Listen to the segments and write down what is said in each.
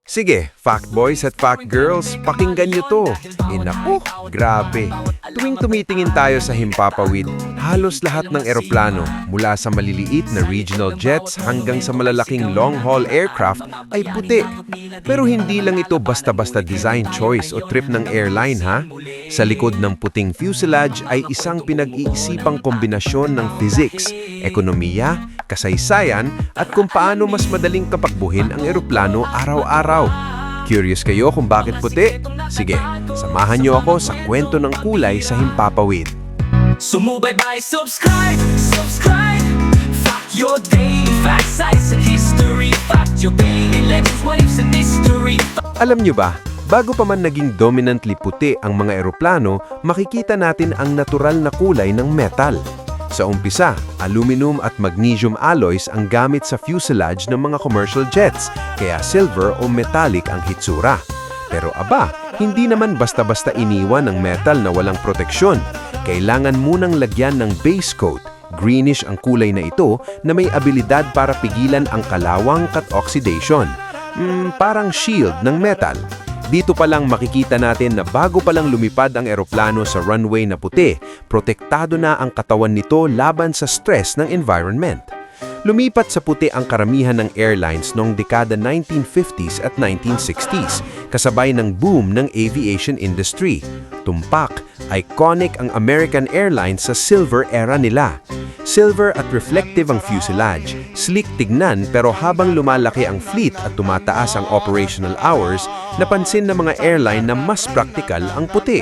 Sige, fact boys at fact girls, pakinggan nyo to. Naku, grabe. Tuwing tumitingin tayo sa himpapawid, halos lahat ng eroplano, mula sa maliliit na regional jets hanggang sa malalaking long-haul aircraft, ay puti. Pero hindi lang ito basta-basta design choice o trip ng airline, ha? Sa likod ng puting fuselage ay isang pinag-iisipang kombinasyon ng physics, ekonomiya, kasaysayan, at kung paano mas madaling kapakbuhin ang eroplano araw-araw. Curious kayo kung bakit puti? Sige, samahan niyo ako sa kwento ng kulay sa himpapawid. Sumubaybay, subscribe, subscribe. Fact your day, fact size and history. Fact your day, legends, waves and history. Alam niyo ba, bago pa man naging dominantly puti ang mga eroplano, makikita natin ang natural na kulay ng metal. Sa umpisa, aluminum at magnesium alloys ang gamit sa fuselage ng mga commercial jets, kaya silver o metallic ang hitsura. Pero aba, hindi naman basta-basta iniwan ng metal na walang proteksyon. Kailangan munang lagyan ng base coat. Greenish ang kulay na ito na may abilidad para pigilan ang kalawang at oxidation. Parang shield ng metal. Dito pa lang makikita natin na bago pa lang lumipad ang eroplano sa runway na puti, protektado na ang katawan nito laban sa stress ng environment. Lumipat sa puti ang karamihan ng airlines noong dekada 1950s at 1960s, kasabay ng boom ng aviation industry. Tumpak, iconic ang American Airlines sa silver era nila. Silver at reflective ang fuselage, sleek tignan pero habang lumalaki ang fleet at tumataas ang operational hours, napansin ng mga airline na mas practical ang puti.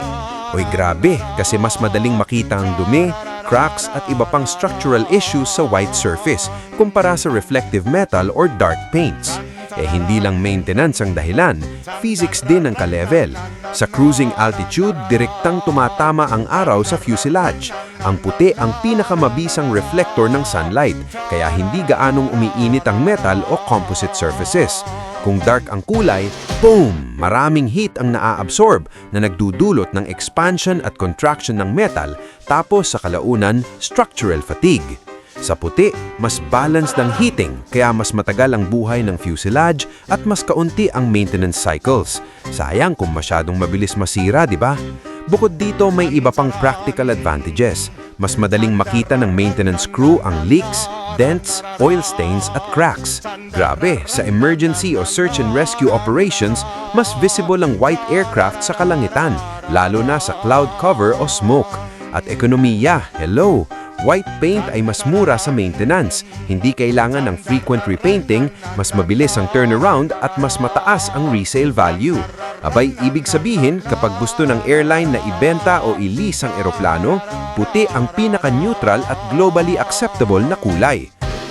Oy grabe, kasi mas madaling makita ang dumi, cracks at iba pang structural issues sa white surface kumpara sa reflective metal or dark paints. Hindi lang maintenance ang dahilan, physics din ang ka-level. Sa cruising altitude, direktang tumatama ang araw sa fuselage. Ang puti ang pinakamabisang reflector ng sunlight, kaya hindi gaanong umiinit ang metal o composite surfaces. Kung dark ang kulay, boom! Maraming heat ang naa-absorb na nagdudulot ng expansion at contraction ng metal, tapos sa kalaunan, structural fatigue. Sa puti, mas balanced ang heating, kaya mas matagal ang buhay ng fuselage at mas kaunti ang maintenance cycles. Sayang kung masyadong mabilis masira, di ba? Bukod dito, may iba pang practical advantages. Mas madaling makita ng maintenance crew ang leaks, dents, oil stains at cracks. Grabe, sa emergency o search and rescue operations, mas visible ang white aircraft sa kalangitan, lalo na sa cloud cover o smoke. At ekonomiya, hello! White paint ay mas mura sa maintenance, hindi kailangan ng frequent repainting, mas mabilis ang turnaround at mas mataas ang resale value. Abay, ibig sabihin, kapag gusto ng airline na ibenta o i-lease ang eroplano, puti ang pinaka-neutral at globally acceptable na kulay.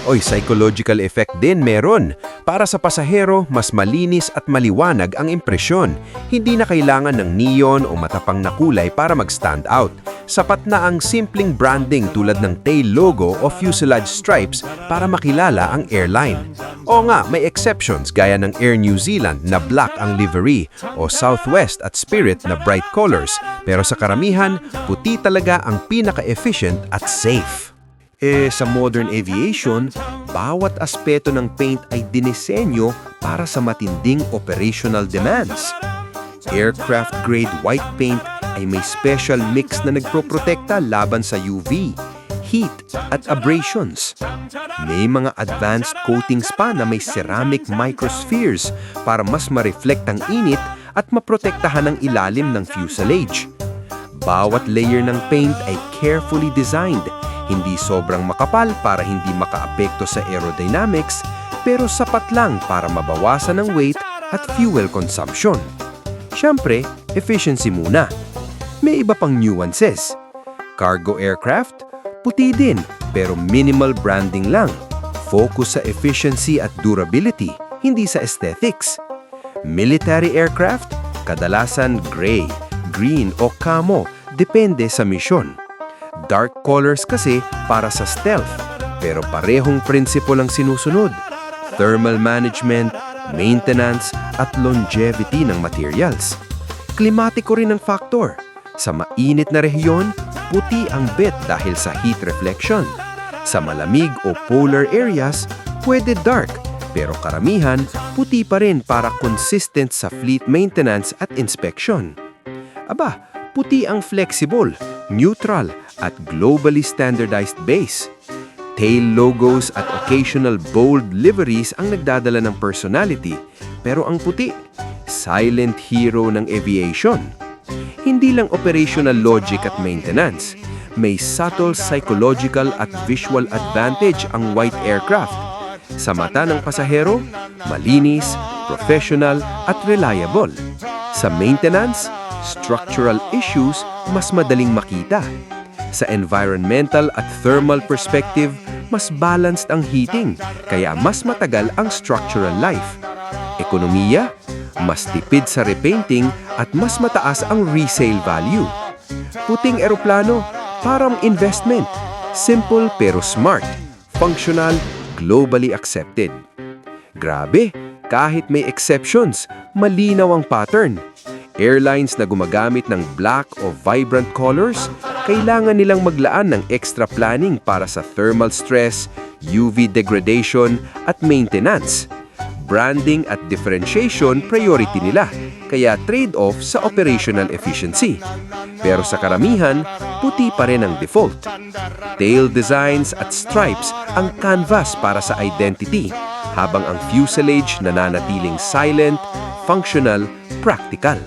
Oy, psychological effect din meron. Para sa pasahero, mas malinis at maliwanag ang impresyon. Hindi na kailangan ng neon o matapang na kulay para mag-stand out. Sapat na ang simpleng branding tulad ng tail logo o fuselage stripes para makilala ang airline. O nga, may exceptions gaya ng Air New Zealand na black ang livery o Southwest at Spirit na bright colors. Pero sa karamihan, puti talaga ang pinaka-efficient at safe. Sa modern aviation, bawat aspeto ng paint ay dinisenyo para sa matinding operational demands. Aircraft-grade white paint ay may special mix na nagproprotekta laban sa UV, heat, at abrasions. May mga advanced coatings pa na may ceramic microspheres para mas ma-reflect ang init at maprotektahan ang ilalim ng fuselage. Bawat layer ng paint ay carefully designed. Hindi sobrang makapal para hindi makaapekto sa aerodynamics, pero sapat lang para mabawasan ang weight at fuel consumption. Siyempre, efficiency muna. May iba pang nuances. Cargo aircraft, puti din, pero minimal branding lang. Focus sa efficiency at durability, hindi sa aesthetics. Military aircraft, kadalasan gray, green o camo, depende sa misyon. Dark colors kasi para sa stealth, pero parehong prinsipyo ang sinusunod. Thermal management, maintenance, at longevity ng materials. Klimatiko rin ang factor. Sa mainit na rehiyon, puti ang bet dahil sa heat reflection. Sa malamig o polar areas, pwede dark Pero karamihan, puti pa rin para consistent sa fleet maintenance at inspection. Aba, puti ang flexible, neutral, at globally standardized base. Tail logos at occasional bold liveries ang nagdadala ng personality, pero ang puti, silent hero ng aviation. Hindi lang operational logic at maintenance, may subtle psychological at visual advantage ang white aircraft. Sa mata ng pasahero, malinis, professional at reliable. Sa maintenance, structural issues mas madaling makita. Sa environmental at thermal perspective, mas balanced ang heating, kaya mas matagal ang structural life. Ekonomiya, mas tipid sa repainting at mas mataas ang resale value. Puting eroplano, parang investment. Simple pero smart, functional, globally accepted. Grabe, kahit may exceptions, malinaw ang pattern. Airlines na gumagamit ng black o vibrant colors, kailangan nilang maglaan ng extra planning para sa thermal stress, UV degradation at maintenance. Branding at differentiation priority nila, kaya trade-off sa operational efficiency. Pero sa karamihan, puti pa rin ang default. Tail designs at stripes ang canvas para sa identity, habang ang fuselage nananatiling silent, functional, practical.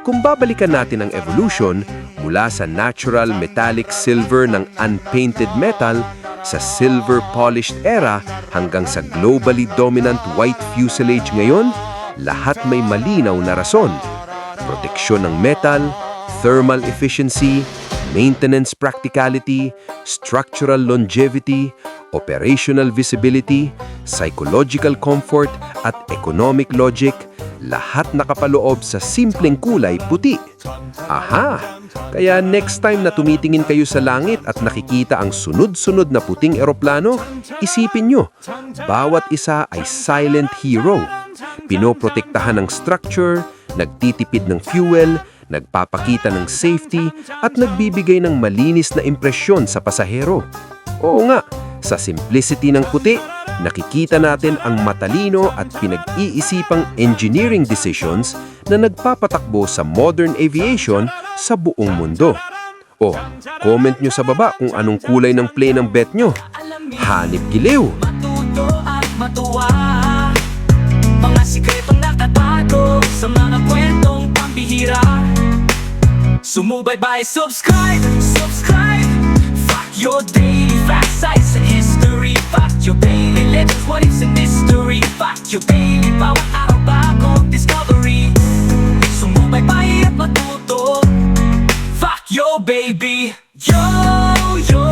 Kung babalikan natin ang evolution mula sa natural metallic silver ng unpainted metal sa silver polished era hanggang sa globally dominant white fuselage ngayon, lahat may malinaw na rason. Proteksyon ng metal, thermal efficiency, maintenance practicality, structural longevity, operational visibility, psychological comfort at economic logic, lahat nakapaloob sa simpleng kulay puti. Aha! Kaya next time na tumitingin kayo sa langit at nakikita ang sunod-sunod na puting eroplano, isipin nyo, bawat isa ay silent hero. Pinoprotektahan ng structure, nagtitipid ng fuel, nagpapakita ng safety, at nagbibigay ng malinis na impresyon sa pasahero. Oo nga, sa simplicity ng puti, nakikita natin ang matalino at pinag-iisipang engineering decisions na nagpapatakbo sa modern aviation sa buong mundo. O, comment nyo sa baba kung anong kulay ng plane ang bet nyo. Hanip giliw! Matuto at matuwa, mga sikretong nakatago sa mga kwentong pambihira. Sumubaybay, subscribe, subscribe. Fuck your daily facts, sites and history. Fuck your daily legends, what ifs and mystery. Fuck your daily bawat araw bagong discovery. Sumubaybay at matuto. Fuck your baby. Yo, yo.